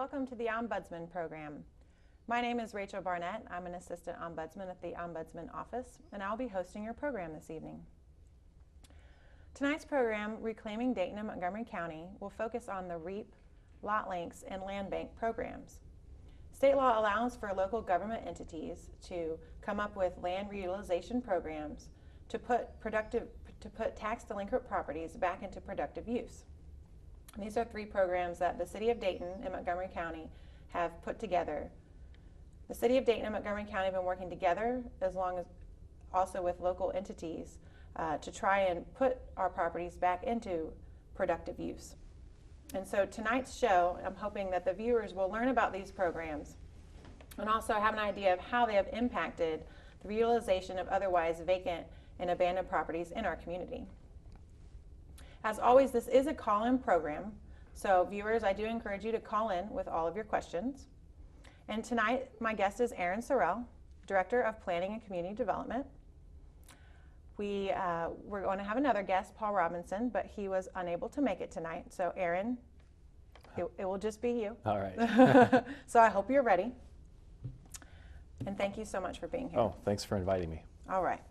Welcome to the Ombudsman program. My name is Rachel Barnett. I'm an assistant ombudsman at the Ombudsman office, and I'll be hosting your program this evening. Tonight's program, Reclaiming Dayton and Montgomery County, will focus on the REAP, lot links, and land bank programs. State law allows for local government entities to come up with land reutilization programs to put tax delinquent properties back into productive use. And these are three programs that the City of Dayton and Montgomery County have put together. The City of Dayton and Montgomery County have been working together, as long as also with local entities, to try and put our properties back into productive use. And so tonight's show, I'm hoping that the viewers will learn about these programs and also have an idea of how they have impacted the reutilization of otherwise vacant and abandoned properties in our community. As always, this is a call-in program, so viewers, I do encourage you to call in with all of your questions. And tonight, my guest is Aaron Sorrell, Director of Planning and Community Development. We're going to have another guest, Paul Robinson, but he was unable to make it tonight. So Aaron, it will just be you. All right. So I hope you're ready. And thank you so much for being here. Oh, thanks for inviting me. All right.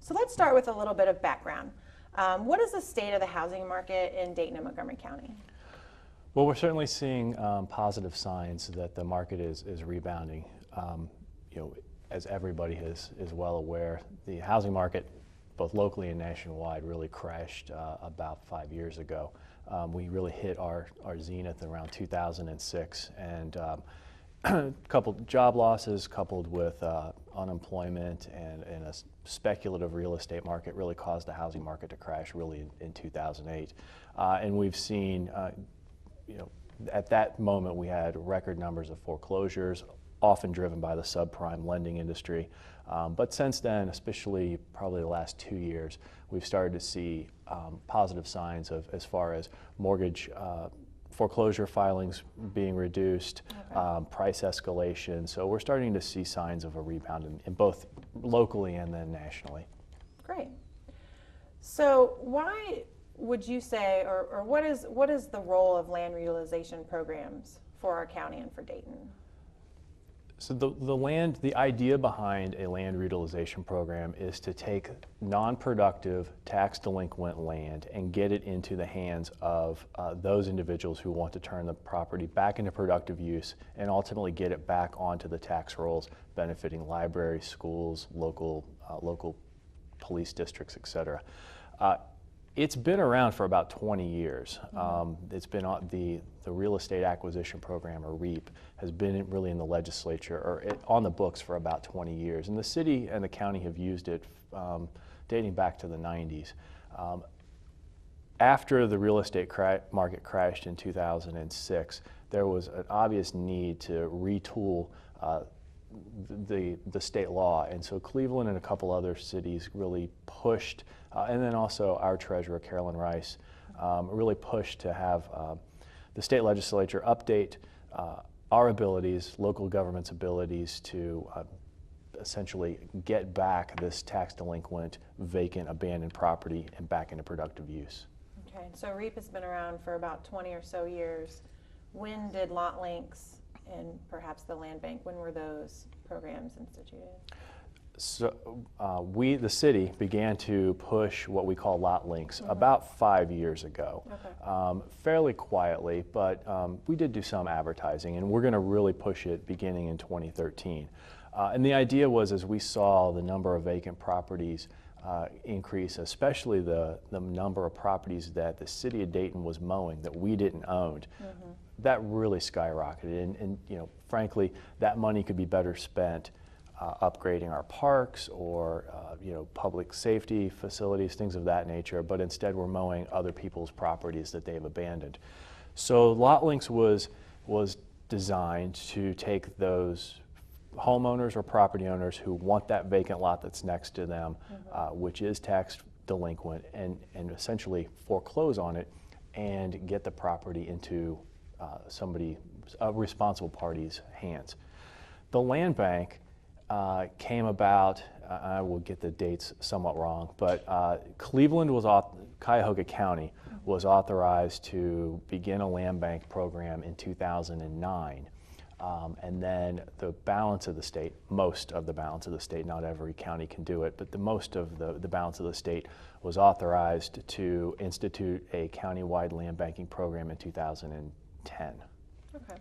So let's start with a little bit of background. What is the state of the housing market in Dayton and Montgomery County? Well, we're certainly seeing positive signs that the market is rebounding. As everybody is well aware, the housing market, both locally and nationwide, really crashed about 5 years ago. We really hit our zenith around 2006, and coupled job losses coupled with unemployment and a speculative real estate market really caused the housing market to crash really in 2008. And we've seen, at that moment we had record numbers of foreclosures, often driven by the subprime lending industry. But since then, especially probably the last 2 years, we've started to see positive signs of as far as mortgage foreclosure filings being reduced, okay. Price escalation. So we're starting to see signs of a rebound in both locally and then nationally. Great. So why would you say, or what is the role of land reutilization programs for our county and for Dayton? So the idea behind a land reutilization program is to take non-productive, tax delinquent land and get it into the hands of those individuals who want to turn the property back into productive use and ultimately get it back onto the tax rolls, benefiting libraries, schools, local police districts, et cetera. It's been around for about 20 years. It's been the Real Estate Acquisition Program, or REAP, has been really in the legislature or on the books for about 20 years. And the city and the county have used it dating back to the 90s. After the real estate market crashed in 2006, there was an obvious need to retool the state law, and so Cleveland and a couple other cities really pushed, and then also our treasurer, Carolyn Rice, really pushed to have the state legislature update our abilities, local government's abilities to essentially get back this tax delinquent, vacant, abandoned property and back into productive use. Okay, so REAP has been around for about 20 or so years. When did lot links and perhaps the land bank, when were those programs instituted? So the city began to push what we call lot links about 5 years ago, fairly quietly, but we did do some advertising, and we're going to really push it beginning in 2013. And the idea was, as we saw the number of vacant properties increase, especially the number of properties that the city of Dayton was mowing that we didn't own, that really skyrocketed. And frankly, that money could be better spent upgrading our parks or public safety facilities, things of that nature, but instead we're mowing other people's properties that they've abandoned. So Lot Links was designed to take those homeowners or property owners who want that vacant lot that's next to them, which is tax delinquent, and essentially foreclose on it and get the property into a responsible party's hands. The land bank came about I will get the dates somewhat wrong, but Cuyahoga County was authorized to begin a land bank program in 2009. And then the balance of the state, most of the balance of the state, not every county can do it, but the most of the balance of the state was authorized to institute a countywide land banking program in 2010. Okay.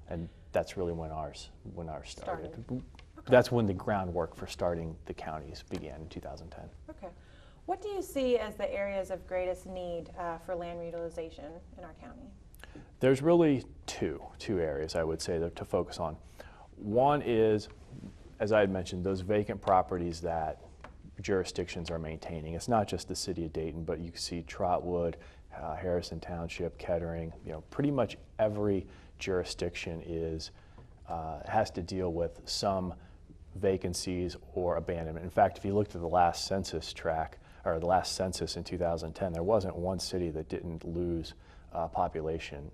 And that's really when ours started. Okay. That's when the groundwork for starting the counties began in 2010. Okay. What do you see as the areas of greatest need for land utilization in our county? There's really two areas I would say to focus on. One is, as I had mentioned, those vacant properties that jurisdictions are maintaining. It's not just the city of Dayton, but you can see Trotwood, Harrison Township, Kettering. Pretty much every jurisdiction has to deal with some vacancies or abandonment. In fact, if you looked at the last census track, or the last census in 2010, there wasn't one city that didn't lose population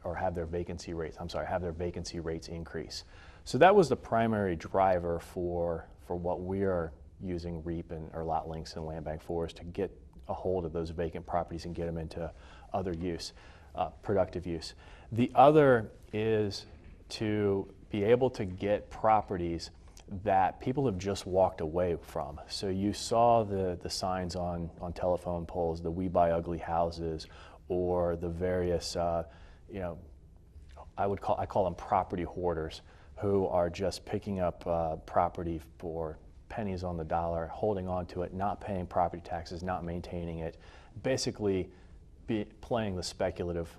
or have their vacancy rates increase. So that was the primary driver for what we are using REAP or lot links and land bank for, is to get a hold of those vacant properties and get them into other use, productive use. The other is to be able to get properties that people have just walked away from. So you saw the signs on telephone poles, the "We Buy Ugly Houses," or the various, I call them property hoarders, who are just picking up property for pennies on the dollar, holding on to it, not paying property taxes, not maintaining it, basically playing the speculative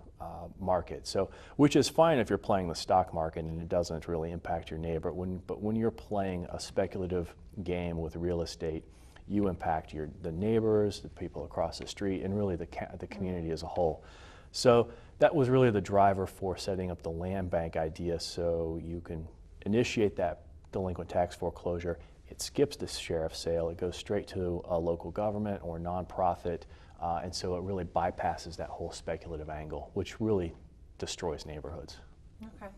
market. So, which is fine if you're playing the stock market and it doesn't really impact your neighbor. But when you're playing a speculative game with real estate, you impact the neighbors, the people across the street, and really the community as a whole. So that was really the driver for setting up the land bank idea, so you can initiate that delinquent tax foreclosure. It skips the sheriff's sale. It goes straight to a local government or nonprofit, and so it really bypasses that whole speculative angle, which really destroys neighborhoods. Okay.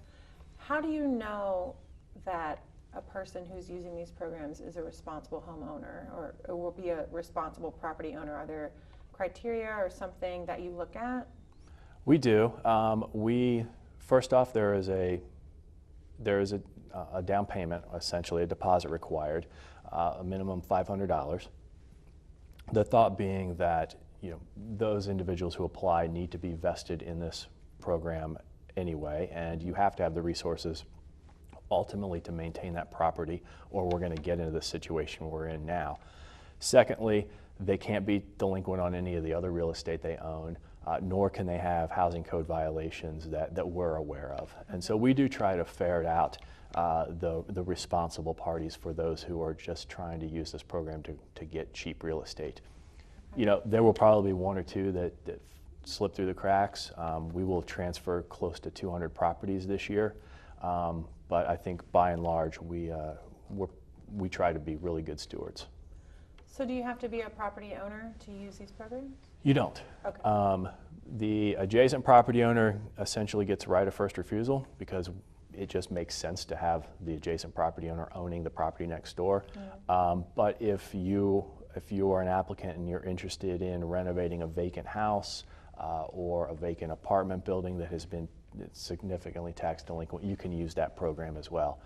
How do you know that a person who's using these programs is a responsible homeowner or will be a responsible property owner? Are there criteria or something that you look at? We do. First off, there is a down payment, essentially a deposit required, a minimum $500. The thought being that those individuals who apply need to be vested in this program anyway, and you have to have the resources ultimately to maintain that property, or we're going to get into the situation we're in now. Secondly, they can't be delinquent on any of the other real estate they own, nor can they have housing code violations that we're aware of. And so we do try to ferret out the responsible parties for those who are just trying to use this program to get cheap real estate. There will probably be one or two that slip through the cracks. We will transfer close to 200 properties this year, but I think by and large we try to be really good stewards. So do you have to be a property owner to use these programs? You don't. Okay. The adjacent property owner essentially gets right of first refusal because it just makes sense to have the adjacent property owner owning the property next door. Mm-hmm. But if you are an applicant and you're interested in renovating a vacant house or a vacant apartment building that has been significantly tax delinquent, you can use that program as well.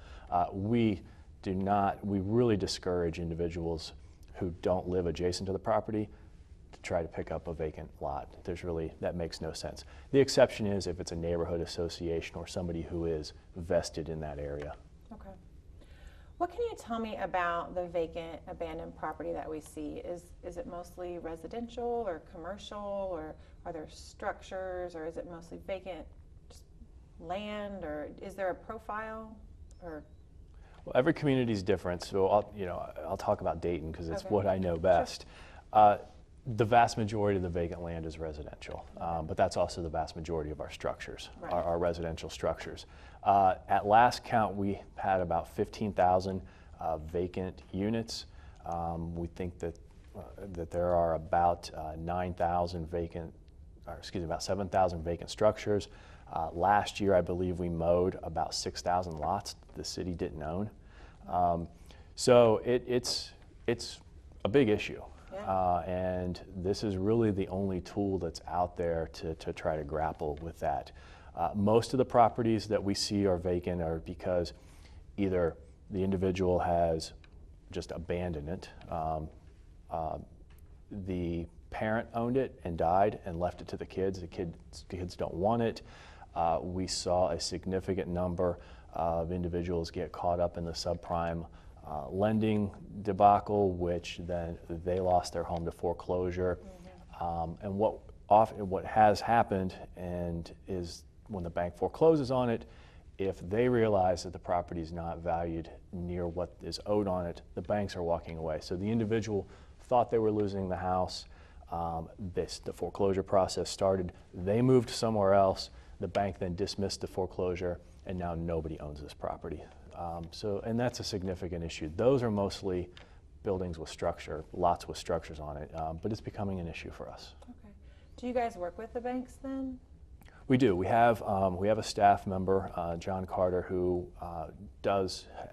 We really discourage individuals who don't live adjacent to the property to try to pick up a vacant lot. That makes no sense. The exception is if it's a neighborhood association or somebody who is vested in that area. Okay. What can you tell me about the vacant abandoned property that we see? Is it mostly residential or commercial, or are there structures, or is it mostly vacant just land, or is there a profile? Or well, every community is different, so I'll talk about Dayton because it's what I know best. Sure. The vast majority of the vacant land is residential, but that's also the vast majority of our structures, right. our residential structures. At last count, we had about 15,000 vacant units. We think that there are about 7,000 vacant structures. Last year, I believe we mowed about 6,000 lots the city didn't own. So it's a big issue. Yeah. And this is really the only tool that's out there to try to grapple with that. Most of the properties that we see are vacant are because either the individual has just abandoned it, the parent owned it and died and left it to the kids. The kids don't want it. We saw a significant number of individuals get caught up in the subprime lending debacle, which then they lost their home to foreclosure. And what has happened and is when the bank forecloses on it, if they realize that the property is not valued near what is owed on it, the banks are walking away. So the individual thought they were losing the house. The foreclosure process started. They moved somewhere else. The bank then dismissed the foreclosure, and now nobody owns this property. And that's a significant issue. Those are mostly buildings with structure, lots with structures on it, but it's becoming an issue for us. Okay. Do you guys work with the banks then? We do. We have a staff member, John Carter, who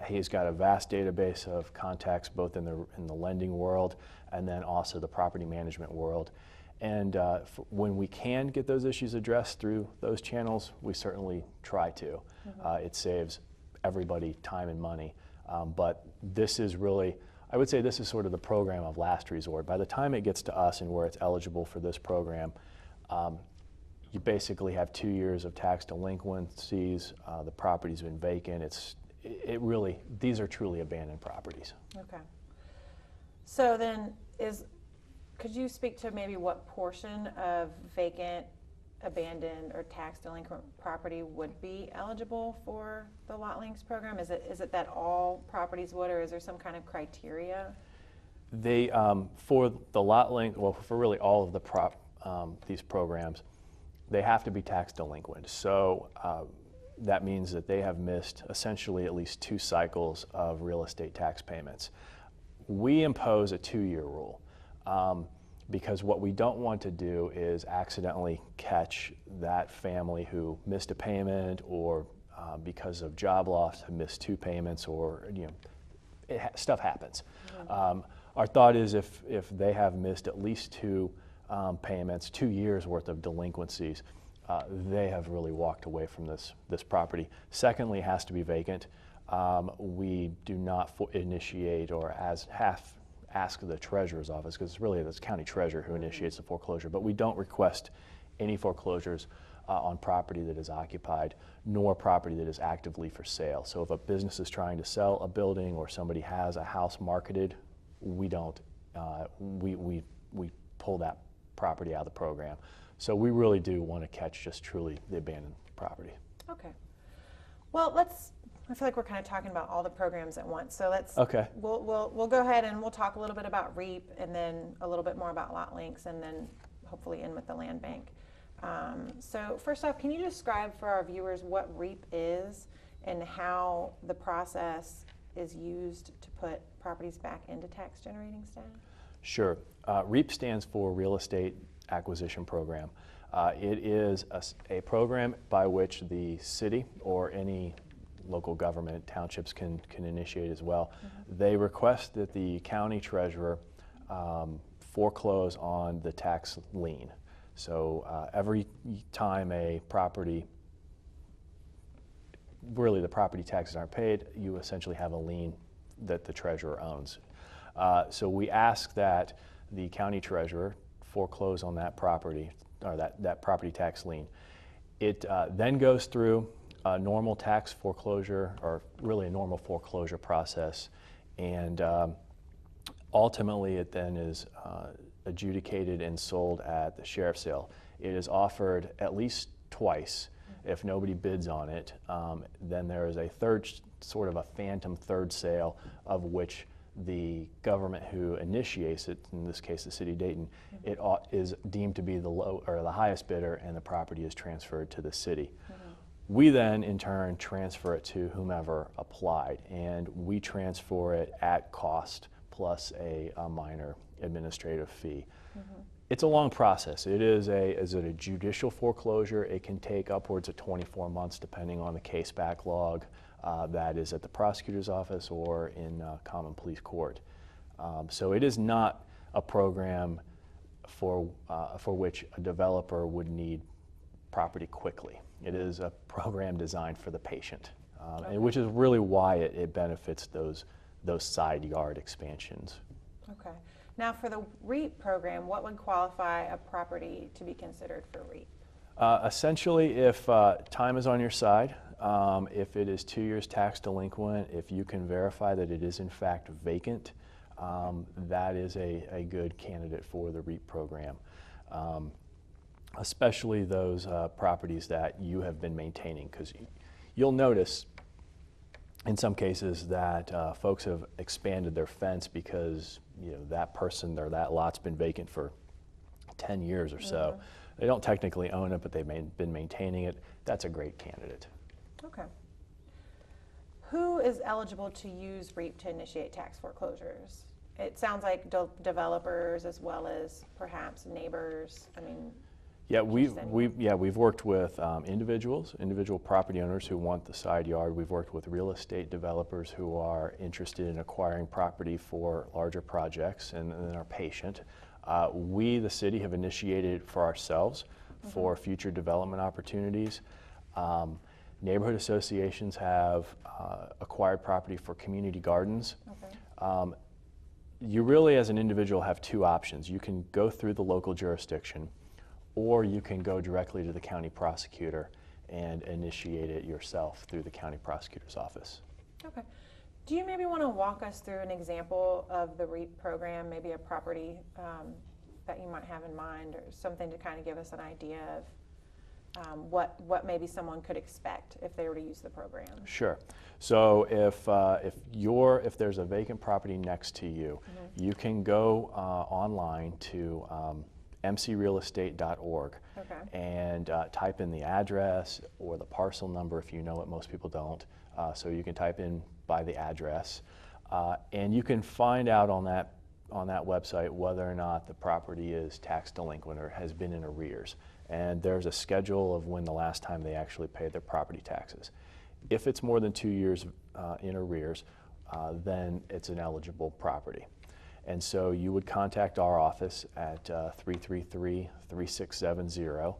he's got a vast database of contacts both in the lending world and then also the property management world. And when we can get those issues addressed through those channels, we certainly try to. It saves everybody time and money. But this is really, I would say this is sort of the program of last resort. By the time it gets to us and where it's eligible for this program, you basically have 2 years of tax delinquencies. The property's been vacant. These are truly abandoned properties. Okay. So then could you speak to maybe what portion of vacant, abandoned, or tax delinquent property would be eligible for the Lot Links program? Is it that all properties would, or is there some kind of criteria? For the Lot Link, well, for really all of these programs, they have to be tax delinquent. So that means that they have missed essentially at least 2 cycles of real estate tax payments. We impose a 2-year rule because what we don't want to do is accidentally catch that family who missed a payment or because of job loss have missed 2 payments, or stuff happens. Our thought is if they have missed at least 2 payments, 2 years worth of delinquencies, they have really walked away from this property. Secondly, it has to be vacant. We do not initiate or ask the treasurer's office, because it's really the county treasurer who initiates the foreclosure, but we don't request any foreclosures on property that is occupied, nor property that is actively for sale. So if a business is trying to sell a building or somebody has a house marketed, we don't, we pull that property out of the program. So we really do want to catch just truly the abandoned property. Okay. Well, I feel like we're kind of talking about all the programs at once. So Okay. We'll go ahead and we'll talk a little bit about REAP and then a little bit more about Lot Links and then hopefully end with the land bank. So first off, can you describe for our viewers what REAP is and how the process is used to put properties back into tax generating status? Sure. REAP stands for Real Estate Acquisition Program. It is a program by which the city or any local government, townships can initiate as well. They request that the county treasurer foreclose on the tax lien. So every time a property, really the property taxes aren't paid, you essentially have a lien that the treasurer owns. So we ask that the county treasurer foreclose on that property, or that property tax lien. It then goes through a normal tax foreclosure, or really a normal foreclosure process, and ultimately it then is adjudicated and sold at the sheriff's sale. It is offered at least twice. If nobody bids on it, then there is a third, sort of a phantom third sale, of which the government who initiates it, in this case the city of Dayton, it is deemed to be the highest bidder, and the property is transferred to the city. We then in turn transfer it to whomever applied, and we transfer it at cost plus a minor administrative fee. It's a long process. Is it a judicial foreclosure? It can take upwards of 24 months depending on the case backlog. that is at the prosecutor's office or in common police court. So it is not a program for which a developer would need property quickly. It is a program designed for the patient, and which is really why it benefits those side yard expansions. Okay. Now for the REAP program, what would qualify a property to be considered for REAP? Essentially, if time is on your side, if it is 2 years tax delinquent, if you can verify that it is in fact vacant, that is a good candidate for the REAP program. Especially those properties that you have been maintaining, because you'll notice in some cases that folks have expanded their fence because that person or that lot's been vacant for 10 years or so. Mm-hmm. They don't technically own it, but they've been maintaining it. That's a great candidate. Okay. Who is eligible to use REAP to initiate tax foreclosures? It sounds like developers as well as perhaps neighbors. I mean, yeah, we've worked with individual property owners who want the side yard. We've worked with real estate developers who are interested in acquiring property for larger projects and are patient. We, the city, have initiated for ourselves for future development opportunities. Neighborhood associations have acquired property for community gardens. okay. You really, as an individual, have two options. You can go through the local jurisdiction, or you can go directly to the county prosecutor and initiate it yourself through the county prosecutor's office. Okay. Do you maybe want to walk us through an example of the REAP program, maybe a property that you might have in mind, or something to kind of give us an idea of what maybe someone could expect if they were to use the program? Sure. So if there's a vacant property next to you, you can go online to mcrealestate.org Okay. and type in the address or the parcel number if you know it. Most people don't. So you can type in by the address, and you can find out on that website whether or not the property is tax delinquent or has been in arrears. And there's a schedule of when the last time they actually paid their property taxes. If it's more than 2 years in arrears, then it's an eligible property. And so you would contact our office at 333-3670.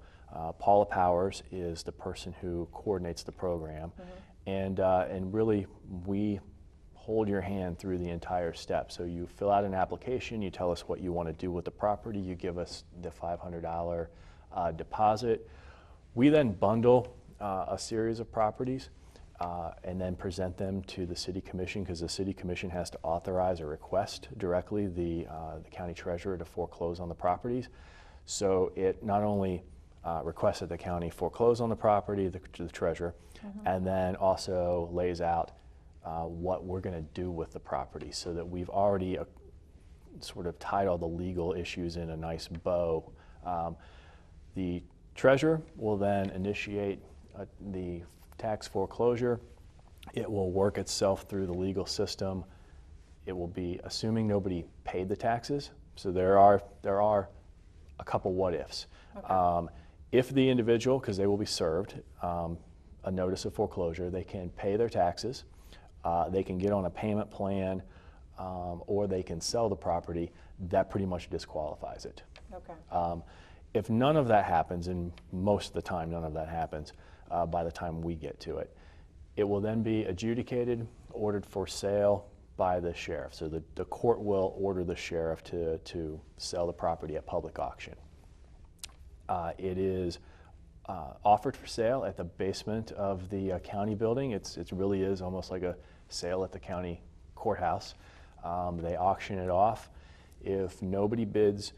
Paula Powers is the person who coordinates the program. And really, we hold your hand through the entire step. So you fill out an application, you tell us what you want to do with the property, you give us the $500 deposit. We then bundle a series of properties and then present them to the City Commission, because the City Commission has to authorize or request directly the county treasurer to foreclose on the properties. So it not only requests that the county foreclose on the property, the treasurer, and then also lays out what we're going to do with the property, so that we've already sort of tied all the legal issues in a nice bow. The treasurer will then initiate the tax foreclosure. It will work itself through the legal system. It will be assuming nobody paid the taxes. So there are a couple what ifs. Okay. If the individual, because they will be served a notice of foreclosure, they can pay their taxes, they can get on a payment plan, or they can sell the property, that pretty much disqualifies it. Okay. If none of that happens, and most of the time none of that happens by the time we get to it, it will then be adjudicated, ordered for sale by the sheriff. So the court will order the sheriff to sell the property at public auction. It is offered for sale at the basement of the county building. It really is almost like a sale at the county courthouse. They auction it off. If nobody bids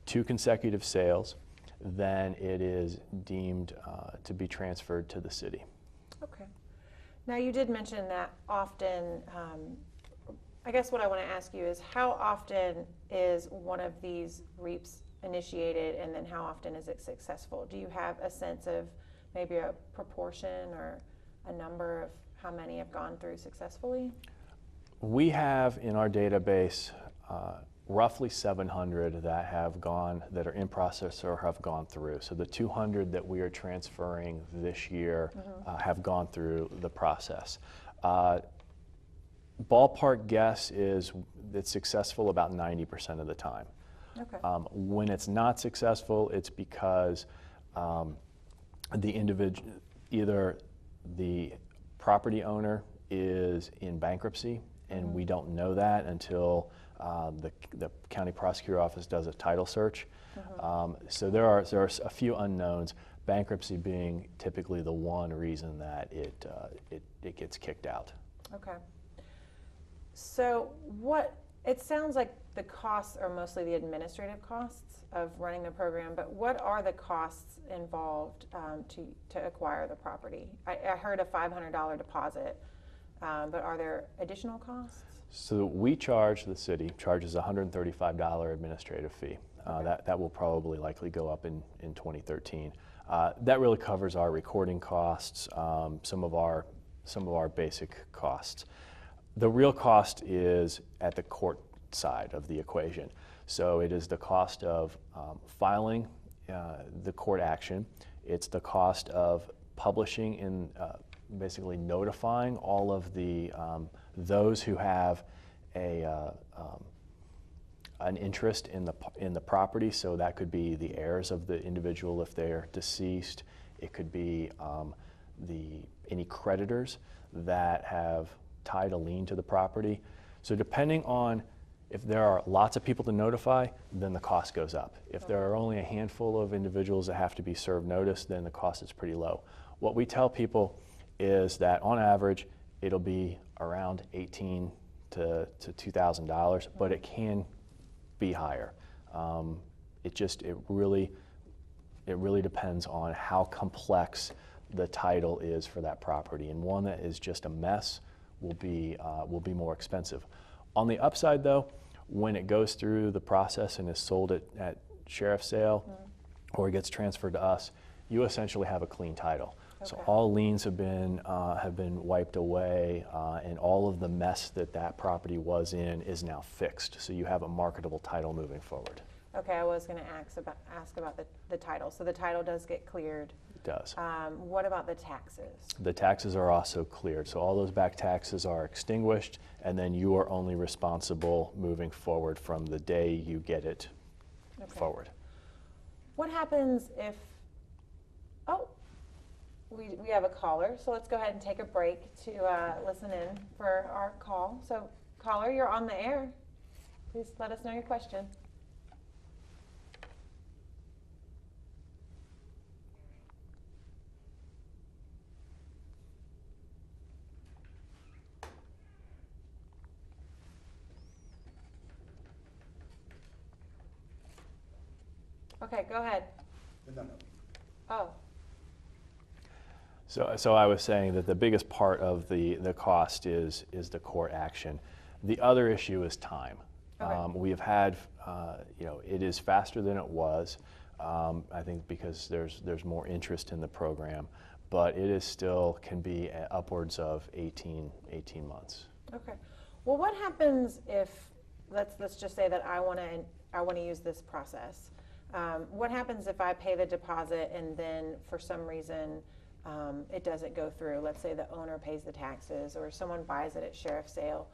2 consecutive sales, then it is deemed to be transferred to the city. Okay. Now you did mention that often, I guess what I want to ask you is, how often is one of these REAPs initiated, and then how often is it successful? Do you have a sense of maybe a proportion or a number of how many have gone through successfully? We have in our database roughly 700 that are in process or have gone through. So the 200 that we are transferring this year have gone through the process. Ballpark guess is it's successful about 90% of the time. Okay. When it's not successful, it's because the individual, either the property owner is in bankruptcy, and we don't know that until the county prosecutor office does a title search. So there are a few unknowns, bankruptcy being typically the one reason that it gets kicked out. Okay. So it sounds like the costs are mostly the administrative costs of running the program, but what are the costs involved to acquire the property? I heard a $500 deposit, but are there additional costs? So the city charges a $135 administrative fee. Okay. That will probably likely go up in 2013. That really covers our recording costs, some of our basic costs. The real cost is at the court side of the equation. So it is the cost of filing the court action. It's the cost of publishing and basically notifying all of the those who have an interest in the property. So that could be the heirs of the individual if they're deceased. It could be any creditors that have tied a lien to the property. So depending on if there are lots of people to notify, then the cost goes up. If there are only a handful of individuals that have to be served notice, then the cost is pretty low. What we tell people is that on average, it'll be around $1,800 to $2,000, but it can be higher. It really depends on how complex the title is for that property, and one that is just a mess will be more expensive. On the upside, though, when it goes through the process and is sold at sheriff's sale or it gets transferred to us, you essentially have a clean title. Okay. So all liens have been wiped away, and all of the mess that property was in is now fixed. So you have a marketable title moving forward. Okay, I was going to ask about the title. So the title does get cleared. It does. What about the taxes? The taxes are also cleared. So all those back taxes are extinguished, and then you are only responsible moving forward from the day you get it forward. What happens if, we have a caller, so let's go ahead and take a break to listen in for our call. So caller, you're on the air. Please let us know your question. Okay, go ahead. No. Oh. So I was saying that the biggest part of the cost is the court action. The other issue is time. Okay. We have had, it is faster than it was, I think because there's more interest in the program, but it is still can be upwards of 18 months. Okay. Well, what happens if, let's just say that I want to use this process. What happens if I pay the deposit and then for some reason it doesn't go through? Let's say the owner pays the taxes or someone buys it at sheriff's sale.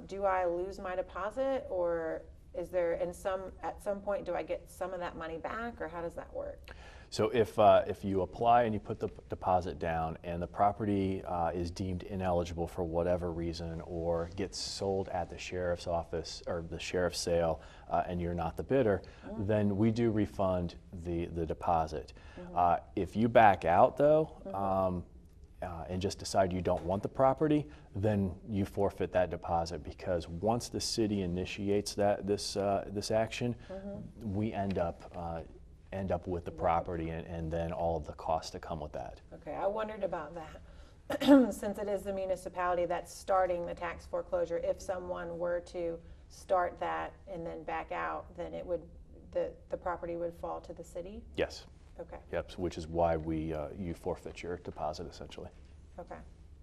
Do I lose my deposit, or is there at some point do I get some of that money back, or how does that work? So if you apply and you put the deposit down and the property is deemed ineligible for whatever reason or gets sold at the sheriff's office or the sheriff's sale and you're not the bidder, then we do refund the deposit. If you back out though and just decide you don't want the property, then you forfeit that deposit, because once the city initiates this action, we end up with the property and then all of the costs that come with that. Okay, I wondered about that. Since it is the municipality that's starting the tax foreclosure, if someone were to start that and then back out, then the property would fall to the city? Yes. Okay. Yep, which is why you forfeit your deposit essentially. Okay.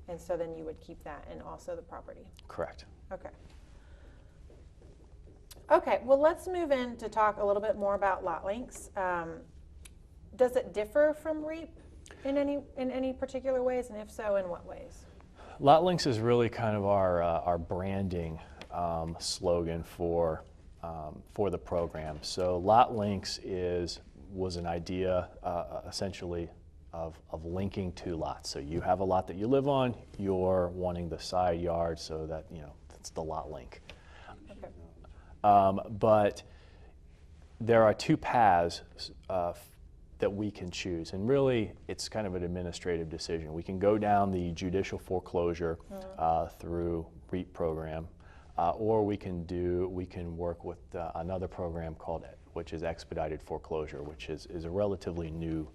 And so then you would keep that and also the property? Correct. Okay. Okay, well, let's move in to talk a little bit more about lot links. Does it differ from REAP in any particular ways, and if so, in what ways? Lot Links is really kind of our branding slogan for the program. So Lot Links was an idea essentially of linking two lots. So you have a lot that you live on, you're wanting the side yard, so that, you know, it's the lot link. Okay. But there are two paths that we can choose, and really it's kind of an administrative decision. We can go down the judicial foreclosure through REAP program, or we can work with another program which is expedited foreclosure, which is a relatively new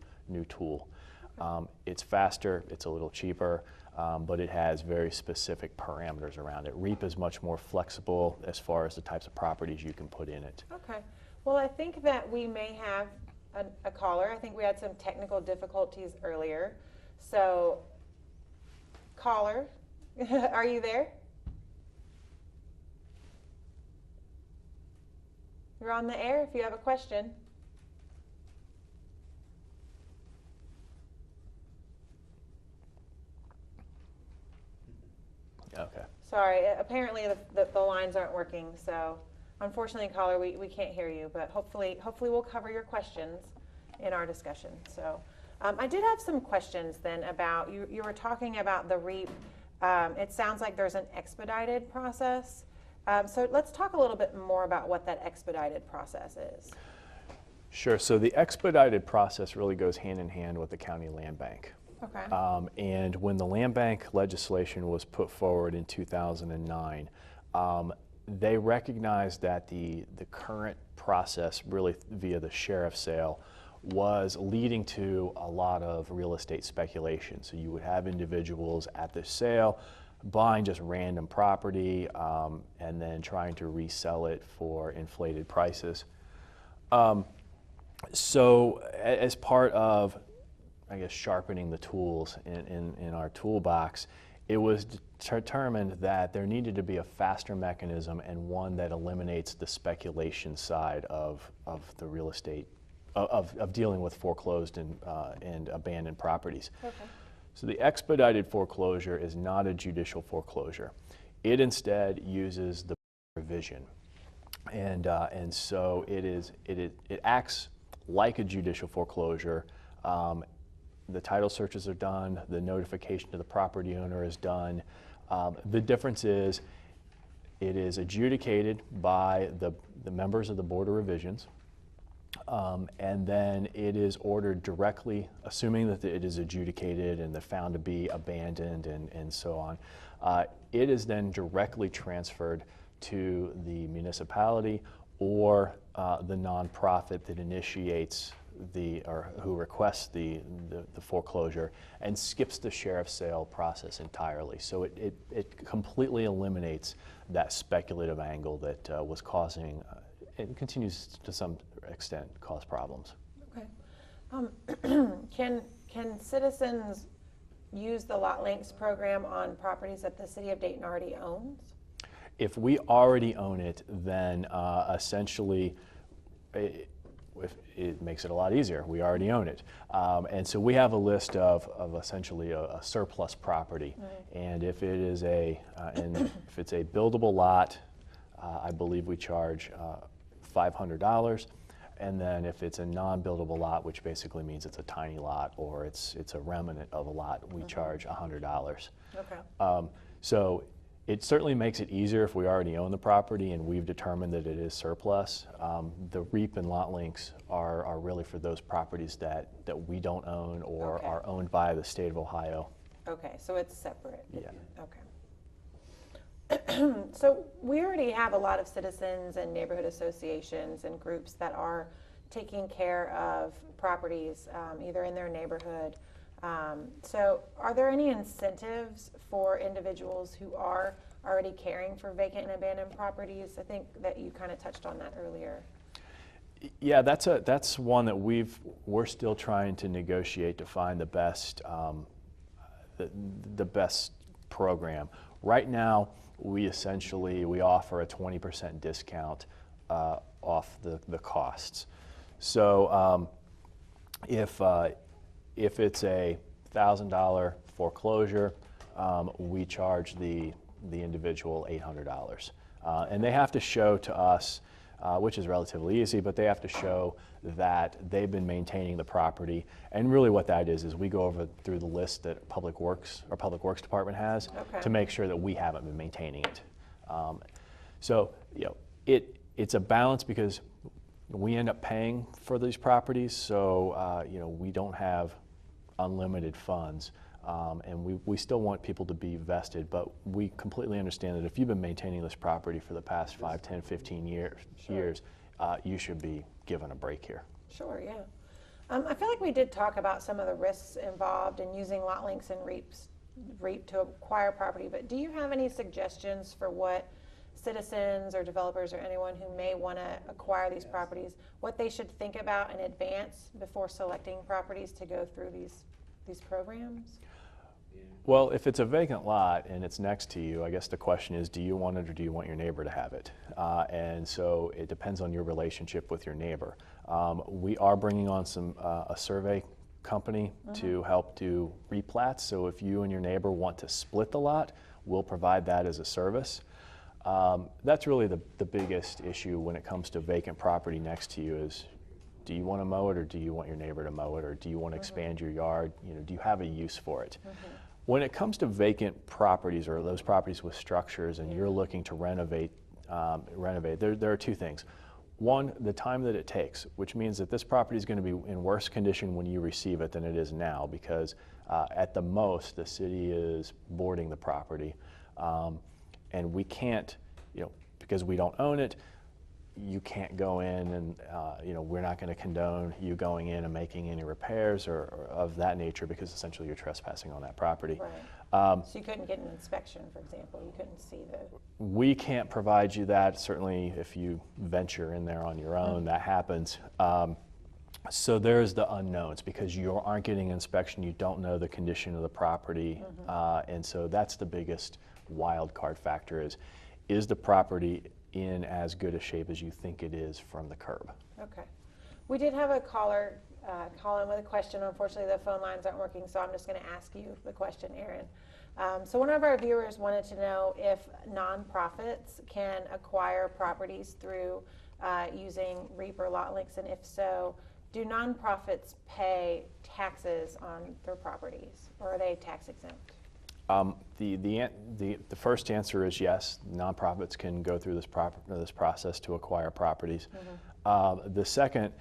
tool. It's faster, it's a little cheaper, but it has very specific parameters around it. REAP is much more flexible as far as the types of properties you can put in it. Okay. Well, I think that we may have a caller. I think we had some technical difficulties earlier. So, caller, are you there? You're on the air if you have a question. Okay. Sorry, apparently the lines aren't working, so unfortunately, caller, we can't hear you, but hopefully we'll cover your questions in our discussion. So I did have some questions then about, you were talking about the REAP. It sounds like there's an expedited process. So let's talk a little bit more about what that expedited process is. Sure. So the expedited process really goes hand in hand with the county land bank. Okay. And when the land bank legislation was put forward in 2009, they recognized that the current process, really via the sheriff sale, was leading to a lot of real estate speculation. So you would have individuals at the sale buying just random property and then trying to resell it for inflated prices. So as part of, I guess, sharpening the tools in our toolbox, it was determined that there needed to be a faster mechanism and one that eliminates the speculation side of the real estate, of dealing with foreclosed and abandoned properties. Okay. So the expedited foreclosure is not a judicial foreclosure. It instead uses the revision, and so it acts like a judicial foreclosure. The title searches are done, the notification to the property owner is done. The difference is it is adjudicated by the members of the Board of Revisions, and then it is ordered directly, assuming that it is adjudicated and they're found to be abandoned and so on. It is then directly transferred to the municipality or the nonprofit that initiates or who requests the foreclosure, and skips the sheriff's sale process entirely. So it completely eliminates that speculative angle that was causing, and continues to some extent cause problems. Okay. Can citizens use the Lot Links program on properties that the city of Dayton already owns? If we already own it, then essentially it makes it a lot easier. We already own it. And so we have a list of essentially a surplus property. Mm-hmm. And if it is if it's a buildable lot, I believe we charge $500. And then if it's a non-buildable lot, which basically means it's a tiny lot or it's a remnant of a lot, we charge $100. Okay. So it certainly makes it easier if we already own the property and we've determined that it is surplus. The REAP and Lot Links are really for those properties that we don't own or Okay. are owned by the state of Ohio. Okay, so it's separate. Yeah. Okay. So we already have a lot of citizens and neighborhood associations and groups that are taking care of properties either in their neighborhood. So are there any incentives for individuals who are already caring for vacant and abandoned properties? I think that you kind of touched on that earlier. Yeah, that's one that we're still trying to negotiate to find the best the best program. Right now, we offer a 20% discount off the costs. So if it's a $1,000 foreclosure, we charge the individual $800. And they have to show to us, which is relatively easy, but they have to show that they've been maintaining the property. And really what that is we go over through the list that Public Works Department has to make sure that we haven't been maintaining it. So, it's a balance because we end up paying for these properties, so we don't have unlimited funds, and we still want people to be vested, but we completely understand that if you've been maintaining this property for the past 5, 10, 15 years, you should be given a break here. Sure, yeah. I feel like we did talk about some of the risks involved in using lot links and REAP to acquire property, but do you have any suggestions for what citizens or developers or anyone who may want to acquire these properties, what they should think about in advance before selecting properties to go through these programs? Well, if it's a vacant lot and it's next to you, I guess the question is, do you want it or do you want your neighbor to have it? And so it depends on your relationship with your neighbor. We are bringing on a survey company to help do replats. So if you and your neighbor want to split the lot, we'll provide that as a service. That's really the biggest issue when it comes to vacant property next to you is, do you want to mow it or do you want your neighbor to mow it, or do you want to expand your yard? Do you have a use for it? When it comes to vacant properties or those properties with structures and you're looking to renovate, there are two things. One, the time that it takes, which means that this property is going to be in worse condition when you receive it than it is now, because at the most the city is boarding the property, and we can't, because we don't own it, you can't go in and we're not going to condone you going in and making any repairs or of that nature, because essentially you're trespassing on that property. Right. So you couldn't get an inspection, for example. You couldn't see the... We can't provide you that. Certainly if you venture in there on your own, that happens. So there's the unknowns, because you aren't getting an inspection, you don't know the condition of the property, and so that's the biggest wild card factor is the property in as good a shape as you think it is from the curb. Okay. We did have a caller call in with a question. Unfortunately, the phone lines aren't working, so I'm just going to ask you the question, Aaron. So one of our viewers wanted to know if nonprofits can acquire properties through using REAP or lot links, and if so, do nonprofits pay taxes on their properties, or are they tax exempt? The first answer is yes. Nonprofits can go through this process to acquire properties. The second,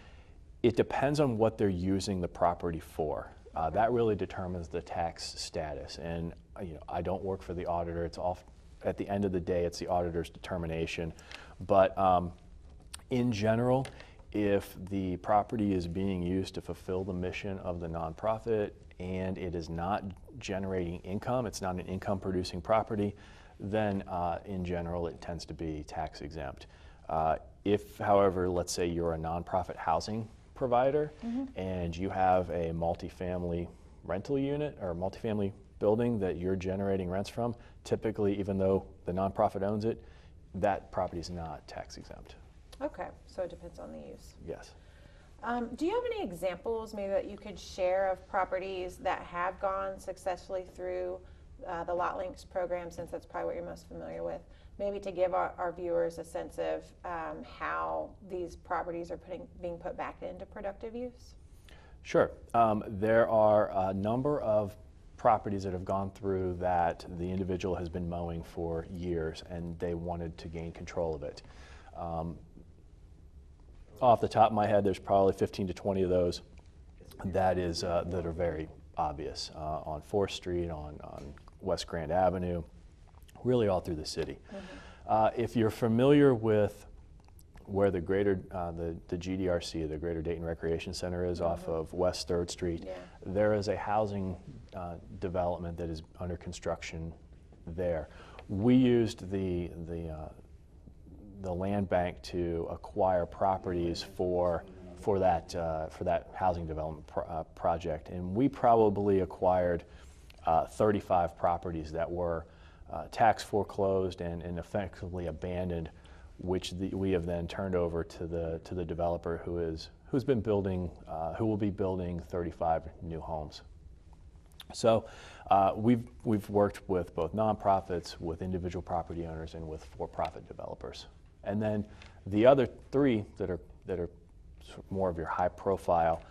it depends on what they're using the property for. That really determines the tax status. And I don't work for the auditor. At the end of the day, it's the auditor's determination. But in general, if the property is being used to fulfill the mission of the nonprofit and it is not generating income, it's not an income producing property, then in general it tends to be tax exempt. If, however, let's say you're a nonprofit housing provider and you have a multifamily rental unit or multifamily building that you're generating rents from, typically, even though the nonprofit owns it, that property is not tax exempt. Okay, so it depends on the use. Yes. Do you have any examples maybe that you could share of properties that have gone successfully through the Lot Links program, since that's probably what you're most familiar with, maybe to give our viewers a sense of how these properties are being put back into productive use? Sure. There are a number of properties that have gone through that the individual has been mowing for years and they wanted to gain control of it. Off the top of my head, there's probably 15 to 20 of those that are very obvious on 4th Street, on West Grand Avenue, really all through the city. If you're familiar with where the GDRC, the Greater Dayton Recreation Center, is off of West 3rd Street, there is a housing development that is under construction there. We used the land bank to acquire properties for that housing development project, and we probably acquired 35 properties that were tax foreclosed and effectively abandoned, which we have then turned over to the developer who will be building 35 new homes. So We've worked with both nonprofits, with individual property owners, and with for-profit developers. And then the other three that are more of your high profile,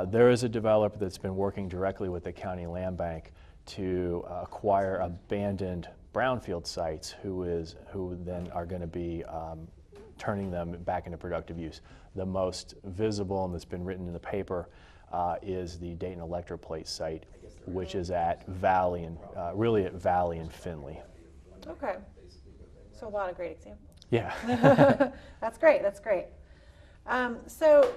there is a developer that's been working directly with the county land bank to acquire abandoned brownfield sites who then are going to be turning them back into productive use. The most visible and that's been written in the paper is the Dayton Electroplate site, which is at Valley and really at Valley and Finley. Okay, so a lot of great examples. Yeah. That's great. That's great. So,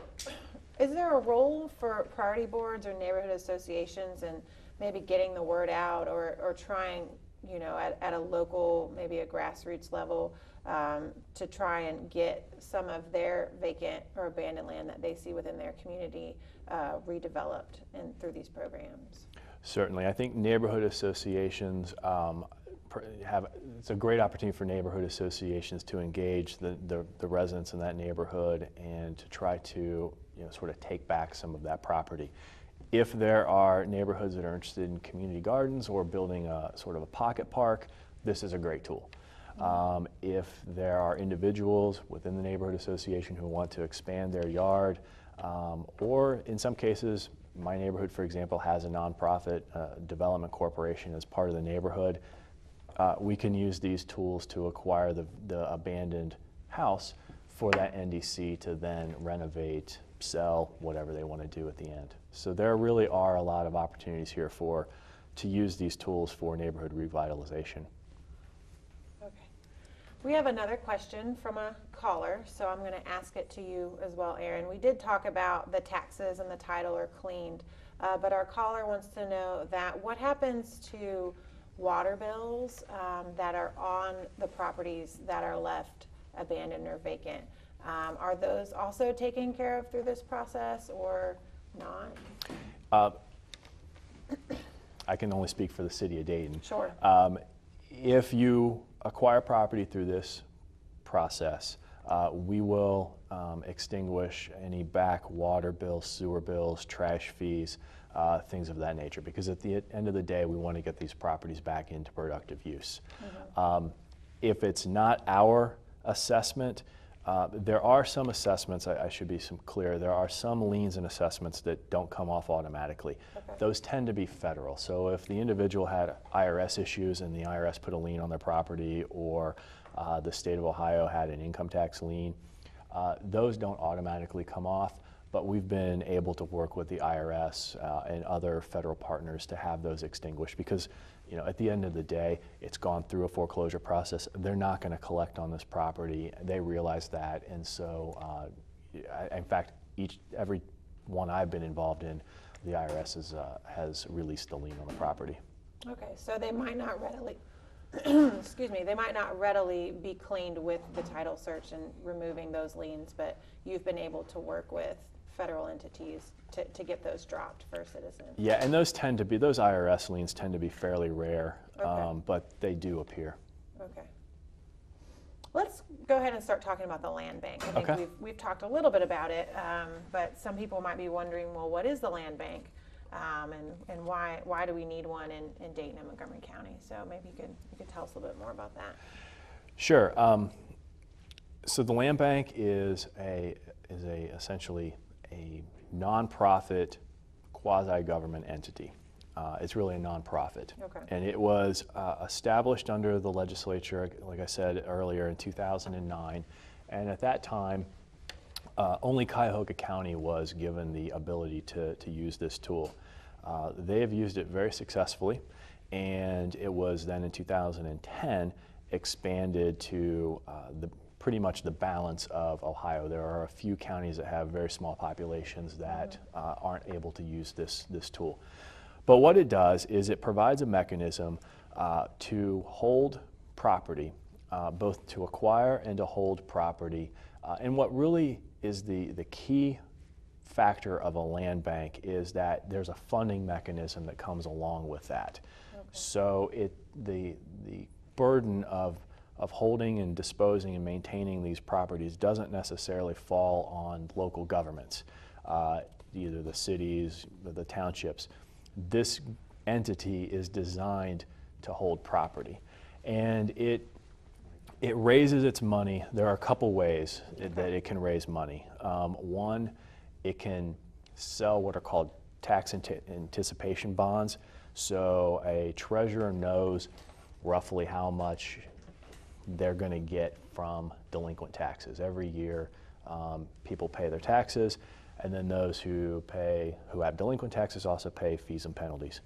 is there a role for priority boards or neighborhood associations in maybe getting the word out or trying, at a local, maybe a grassroots level, to try and get some of their vacant or abandoned land that they see within their community redeveloped and through these programs? Certainly. I think neighborhood associations it's a great opportunity for neighborhood associations to engage the residents in that neighborhood and to try to sort of take back some of that property. If there are neighborhoods that are interested in community gardens or building a sort of a pocket park, this is a great tool. If there are individuals within the neighborhood association who want to expand their yard, or in some cases, my neighborhood, for example, has a nonprofit development corporation as part of the neighborhood, we can use these tools to acquire the abandoned house for that NDC to then renovate, sell, whatever they want to do at the end. So there really are a lot of opportunities here to use these tools for neighborhood revitalization. Okay. We have another question from a caller, so I'm going to ask it to you as well, Aaron. We did talk about the taxes and the title are cleaned, but our caller wants to know that what happens to water bills that are on the properties that are left abandoned or vacant. Are those also taken care of through this process or not? I can only speak for the city of Dayton. Sure. If you acquire property through this process, we will extinguish any back water bills, sewer bills, trash fees, things of that nature, because at the end of the day, we want to get these properties back into productive use. Mm-hmm. If it's not our assessment, there are some assessments, I should be clear, there are some liens and assessments that don't come off automatically. Okay. Those tend to be federal. So if the individual had IRS issues and the IRS put a lien on their property, or the state of Ohio had an income tax lien, those don't automatically come off, but we've been able to work with the IRS and other federal partners to have those extinguished, because at the end of the day, it's gone through a foreclosure process. They're not going to collect on this property. They realize that, and so in fact, every one I've been involved in, the IRS has released the lien on the property. Okay, so they might not readily excuse me, they might not readily be cleaned with the title search and removing those liens, but you've been able to work with federal entities to get those dropped for citizens. Yeah, and those IRS liens tend to be fairly rare, okay. But they do appear. Okay. Let's go ahead and start talking about the land bank. I think okay. we've talked a little bit about it, but some people might be wondering, well, what is the land bank? And why do we need one in Dayton and Montgomery County? So maybe you could tell us a little bit more about that. Sure. So the land bank is essentially a nonprofit quasi-government entity. It's really a nonprofit. Okay. And it was established under the legislature, like I said earlier, in 2009. And at that time, only Cuyahoga County was given the ability to use this tool. They have used it very successfully, and it was then in 2010 expanded to pretty much the balance of Ohio. There are a few counties that have very small populations that aren't able to use this tool. But what it does is it provides a mechanism to hold property, both to acquire and to hold property. And what really is the key factor of a land bank is that there's a funding mechanism that comes along with that. Okay. So the burden of holding and disposing and maintaining these properties doesn't necessarily fall on local governments, either the cities or the townships. This entity is designed to hold property. And it raises its money. There are a couple ways that it can raise money. One, it can sell what are called tax anticipation bonds. So a treasurer knows roughly how much they're going to get from delinquent taxes. Every year, people pay their taxes, and then those who have delinquent taxes also pay fees and penalties.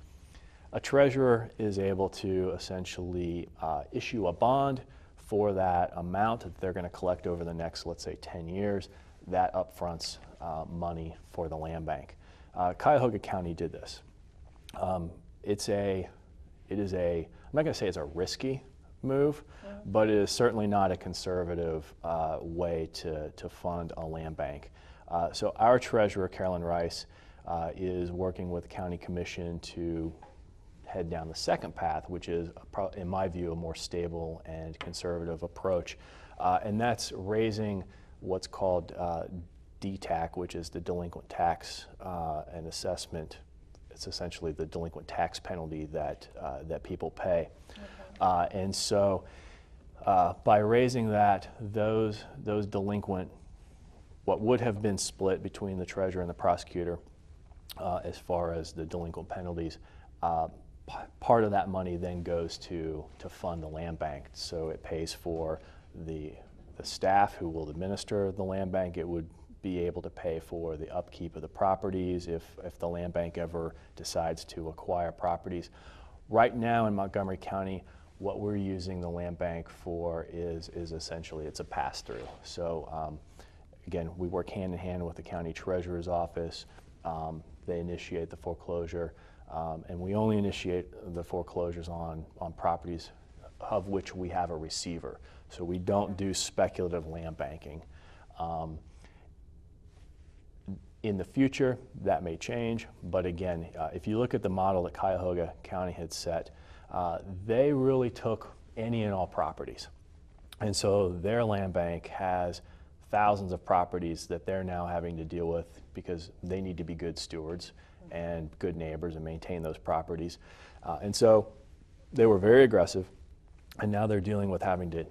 A treasurer is able to essentially issue a bond for that amount that they're going to collect over the next, let's say, 10 years. That upfronts money for the land bank. Cuyahoga County did this. I'm not going to say it's a risky move, but it is certainly not a conservative way to fund a land bank. So our treasurer, Carolyn Rice, is working with the county commission to head down the second path, which is, in my view, a more stable and conservative approach. And that's raising what's called DTAC, which is the delinquent tax and assessment. It's essentially the delinquent tax penalty that people pay. Okay. And so by raising that, those delinquent, what would have been split between the treasurer and the prosecutor as far as the delinquent penalties, part of that money then goes to fund the land bank. So it pays for the staff who will administer the land bank. It would be able to pay for the upkeep of the properties if the land bank ever decides to acquire properties. Right now in Montgomery County, what we're using the land bank for is essentially, it's a pass-through. So again, we work hand in hand with the county treasurer's office. They initiate the foreclosure, and we only initiate the foreclosures on properties of which we have a receiver. So we don't do speculative land banking. In the future, that may change, but again, if you look at the model that Cuyahoga County had set, they really took any and all properties. And so their land bank has thousands of properties that they're now having to deal with because they need to be good stewards and good neighbors and maintain those properties. And so they were very aggressive, and now they're dealing with having to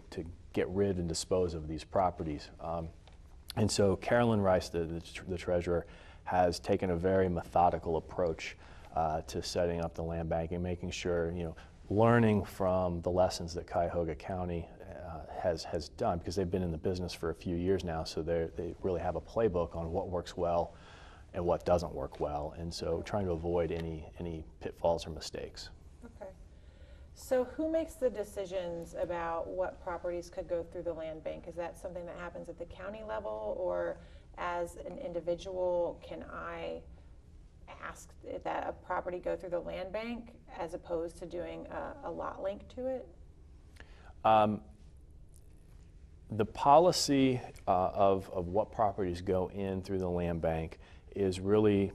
get rid and dispose of these properties. And so Carolyn Rice, the treasurer, has taken a very methodical approach to setting up the land bank and making sure, learning from the lessons that Cuyahoga County has done, because they've been in the business for a few years now, so they really have a playbook on what works well and what doesn't work well, and so trying to avoid any pitfalls or mistakes. Okay. So who makes the decisions about what properties could go through the land bank? Is that something that happens at the county level, or as an individual, can I ask that a property go through the land bank as opposed to doing a lot link to it? The policy of what properties go in through the land bank is really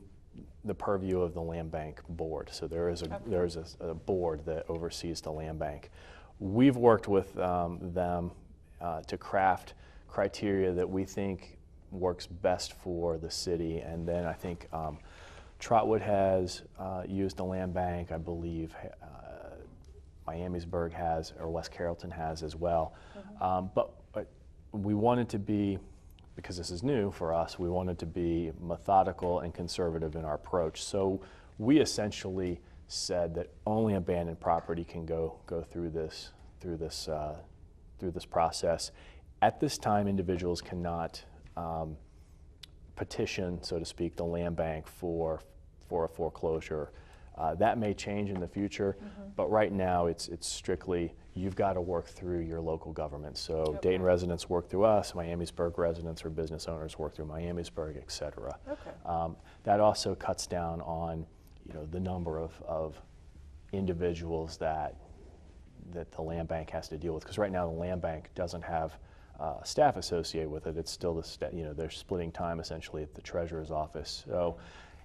the purview of the land bank board. So there is a board that oversees the land bank. We've worked with them to craft criteria that we think works best for the city, and then I think Trotwood has used the land bank. I believe Miamisburg has, or West Carrollton has as well. But we wanted to be, because this is new for us, we wanted to be methodical and conservative in our approach. So we essentially said that only abandoned property can go through this process. At this time, individuals cannot petition, so to speak, the land bank for a foreclosure. That may change in the future, but right now it's strictly, you've got to work through your local government. So Dayton residents work through us, Miamisburg residents or business owners work through Miamisburg, et cetera. That also cuts down on the number of individuals that the land bank has to deal with, because right now the land bank doesn't have staff associated with it. It's still they're splitting time essentially at the treasurer's office. So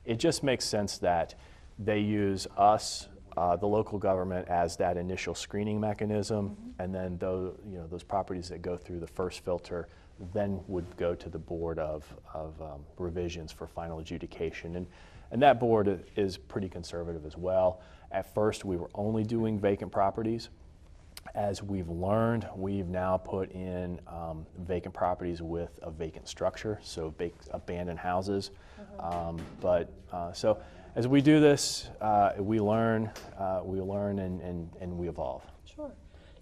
it just makes sense that they use us, the local government, as that initial screening mechanism, and then those properties that go through the first filter, then would go to the board of revisions for final adjudication. And that board is pretty conservative as well. At first, we were only doing vacant properties. As we've learned, we've now put in vacant properties with a vacant structure, so abandoned houses. So as we do this, we learn and we evolve. Sure.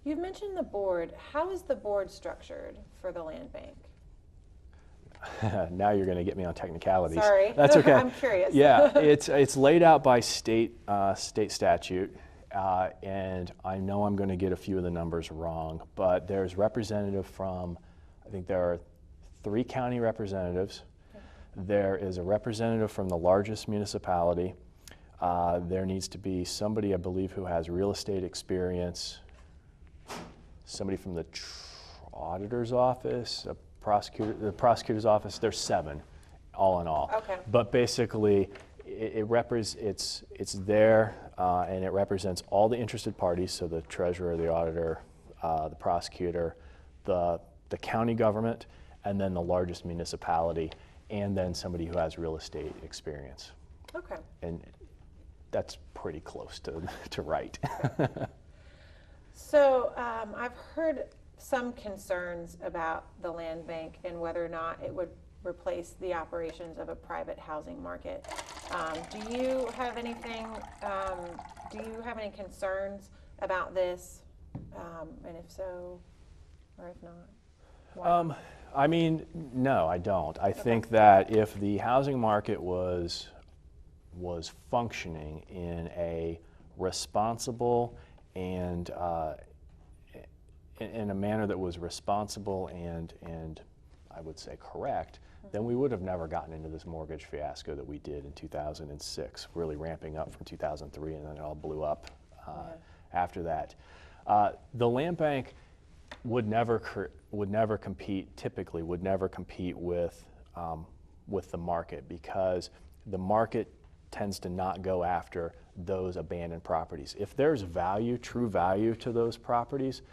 You've mentioned the board. How is the board structured for the land bank? Now you're going to get me on technicalities. Sorry. That's okay. I'm curious. Yeah, it's laid out by state statute, and I know I'm going to get a few of the numbers wrong, but there's representative from, I think there are 3 county representatives. Okay. There is a representative from the largest municipality. There needs to be somebody, I believe, who has real estate experience, somebody from the auditor's office, the prosecutor's office. There's 7, all in all. Okay. But basically, it's there, and it represents all the interested parties. So the treasurer, the auditor, the prosecutor, the county government, and then the largest municipality, and then somebody who has real estate experience. Okay. And that's pretty close to right. So I've heard some concerns about the land bank and whether or not it would replace the operations of a private housing market. Do you have anything? Do you have any concerns about this? And if so, or if not, why? I mean, no, I don't. I think that if the housing market was functioning in a responsible and in a manner that was responsible and I would say correct, then we would have never gotten into this mortgage fiasco that we did in 2006, really ramping up from 2003, and then it all blew up after that. The land bank would never compete, typically would never compete with the market, because the market tends to not go after those abandoned properties. If there's value, true value to those properties,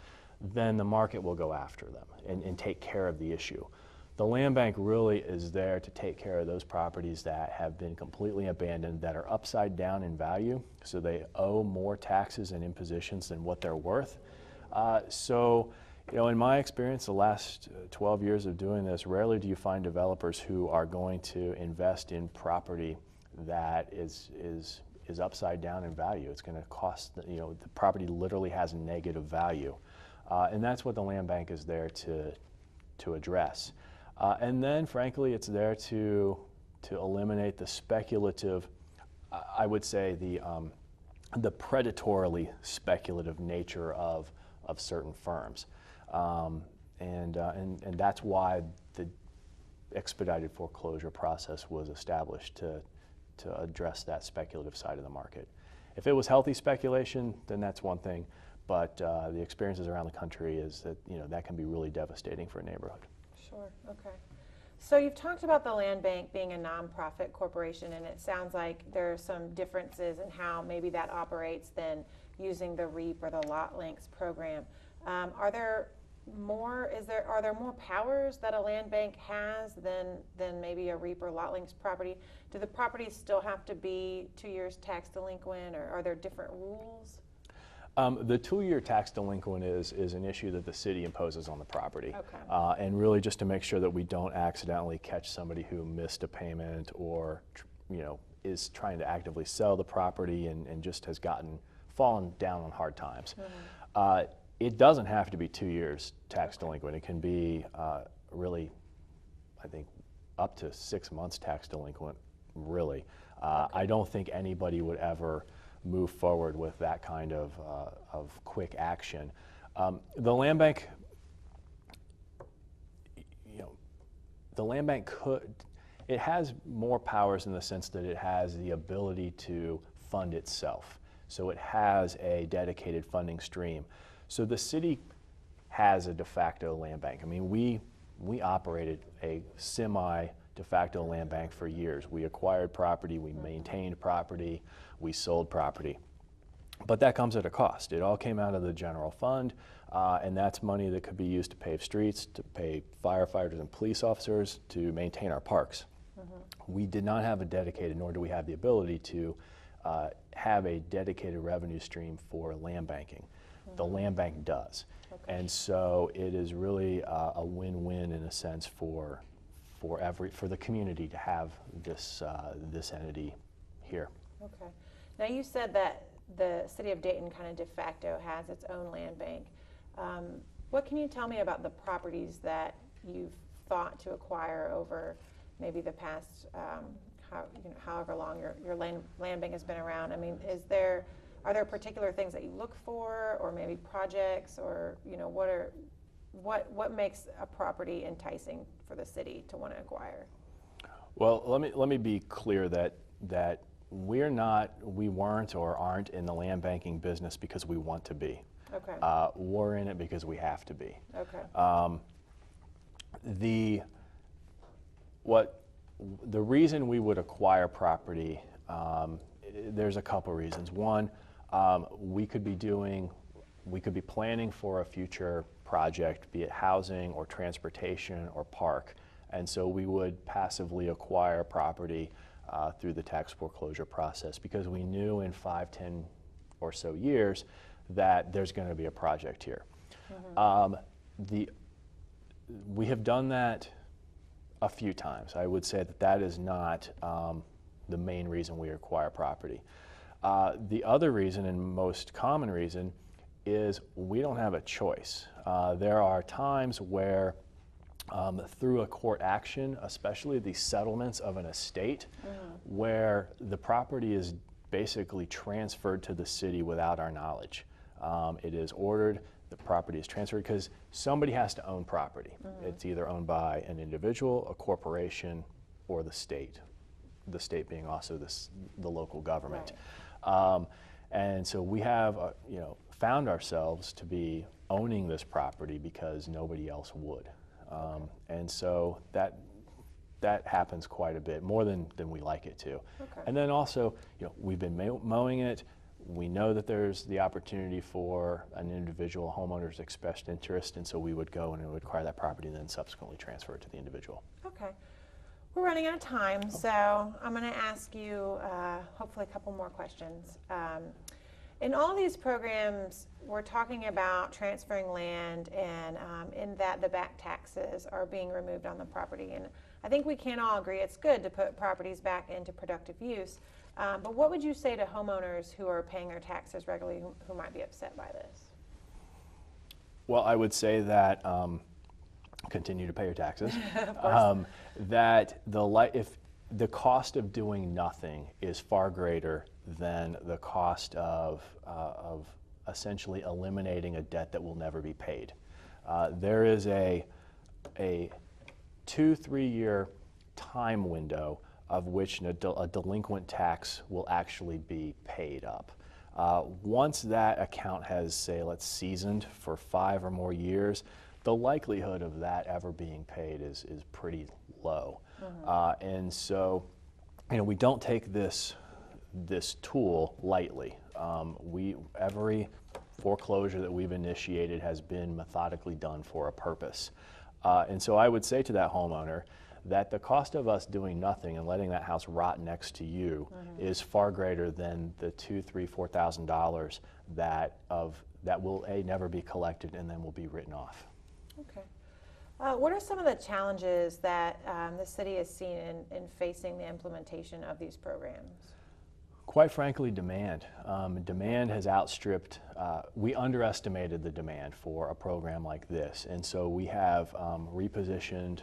then the market will go after them and take care of the issue. The land bank really is there to take care of those properties that have been completely abandoned, that are upside down in value, so they owe more taxes and impositions than what they're worth. So, you know, in my experience, the last 12 years of doing this, rarely do you find developers who are going to invest in property that is upside down in value. It's going to cost, you know, the property literally has negative value. And that's what the land bank is there to address. And then, frankly, it's there to eliminate the speculative, I would say the predatorily speculative nature of certain firms. And that's why the expedited foreclosure process was established, to address that speculative side of the market. If it was healthy speculation, then that's one thing. But the experiences around the country is that, you know, that can be really devastating for a neighborhood. Sure, okay. So you've talked about the land bank being a nonprofit corporation, and it sounds like there are some differences in how maybe that operates than using the REAP or the lot links program. Are there more powers that a land bank has than maybe a REAP or lot links property? Do the properties still have to be 2 years tax delinquent, or are there different rules? The 2-year tax delinquent is an issue that the city imposes on the property. Okay. And really just to make sure that we don't accidentally catch somebody who missed a payment, or, you know, is trying to actively sell the property and just has fallen down on hard times. Mm-hmm. It doesn't have to be 2 years tax delinquent. It can be really, I think, up to 6 months tax delinquent, really. Okay. I don't think anybody would ever move forward with that kind of quick action. The land bank, you know, the land bank it has more powers in the sense that it has the ability to fund itself. So it has a dedicated funding stream. So the city has a de facto land bank. I mean, we operated a de facto land bank for years. We acquired property, we maintained property, we sold property. But that comes at a cost. It all came out of the general fund, and that's money that could be used to pave streets, to pay firefighters and police officers, to maintain our parks. We did not have a dedicated, nor do we have the ability to have a dedicated revenue stream for land banking. The land bank does. And so it is really a win-win in a sense for the community to have this entity here. Okay. Now you said that the city of Dayton kind of de facto has its own land bank. What can you tell me about the properties that you've thought to acquire over maybe the past, however long your land bank has been around? I mean, are there particular things that you look for, or maybe projects, or what makes a property enticing for the city to want to acquire? Well, let me be clear that we weren't or aren't in the land banking business because we want to be. Okay. We're in it because we have to be. Okay. The reason we would acquire property, there's a couple reasons. One, we could be planning for a future project, be it housing or transportation or park, and so we would passively acquire property through the tax foreclosure process because we knew in 5, 10 or so years that there's going to be a project here. We have done that a few times. I would say that is not the main reason we acquire property. The other reason, and most common reason, is we don't have a choice. There are times where through a court action, especially the settlements of an estate, where the property is basically transferred to the city without our knowledge. It is ordered, the property is transferred because somebody has to own property. It's either owned by an individual, a corporation, or the state being also the local government. Right. And so we have found ourselves to be owning this property because nobody else would. And so that happens quite a bit, more than we like it to. Okay. And then also, we've been mowing it. We know that there's the opportunity for an individual homeowner's expressed interest, and so we would go and acquire that property and then subsequently transfer it to the individual. Okay. We're running out of time, so I'm going to ask you hopefully a couple more questions. In all these programs, we're talking about transferring land, and in that the back taxes are being removed on the property. And I think we can all agree it's good to put properties back into productive use. But what would you say to homeowners who are paying their taxes regularly who might be upset by this? Well, I would say that continue to pay your taxes. That if the cost of doing nothing is far greater than the cost of essentially eliminating a debt that will never be paid. There is a 2-3 year time window of which a delinquent tax will actually be paid up. Once that account has, say, let's seasoned for 5 or more years, the likelihood of that ever being paid is pretty low. And so, we don't take this tool lightly. Every foreclosure that we've initiated has been methodically done for a purpose. And so I would say to that homeowner that the cost of us doing nothing and letting that house rot next to you is far greater than the $2,000, $3,000, $4,000 that will never be collected and then will be written off. Okay. What are some of the challenges that the city has seen in facing the implementation of these programs? Quite frankly, demand. Demand has outstripped, we underestimated the demand for a program like this, and so we have repositioned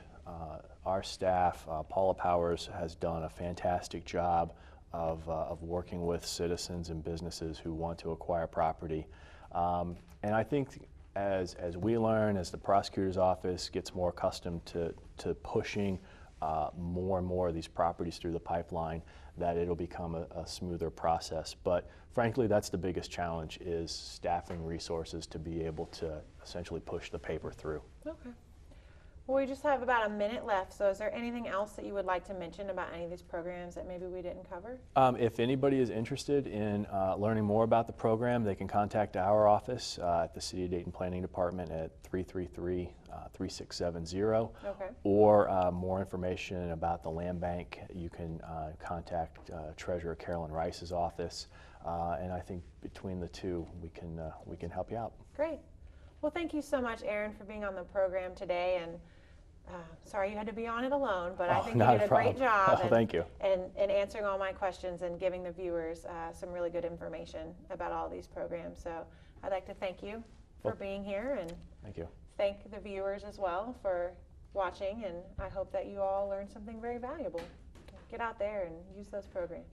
our staff. Paula Powers has done a fantastic job of working with citizens and businesses who want to acquire property. And I think as we learn, as the prosecutor's office gets more accustomed to pushing more and more of these properties through the pipeline, that it'll become a smoother process. But frankly, that's the biggest challenge, is staffing resources to be able to essentially push the paper through. Okay. Well, we just have about a minute left, so is there anything else that you would like to mention about any of these programs that maybe we didn't cover? If anybody is interested in learning more about the program, they can contact our office at the City of Dayton Planning Department at 333-3670. Okay. Or more information about the land bank, you can contact Treasurer Carolyn Rice's office, and I think between the two we can help you out. Great. Well, thank you so much, Aaron, for being on the program today, and sorry you had to be on it alone, but I think you did a great job Thank you. and answering all my questions and giving the viewers some really good information about all these programs. So I'd like to thank you for being here, and thank you. Thank the viewers as well for watching, and I hope that you all learned something very valuable. Get out there and use those programs.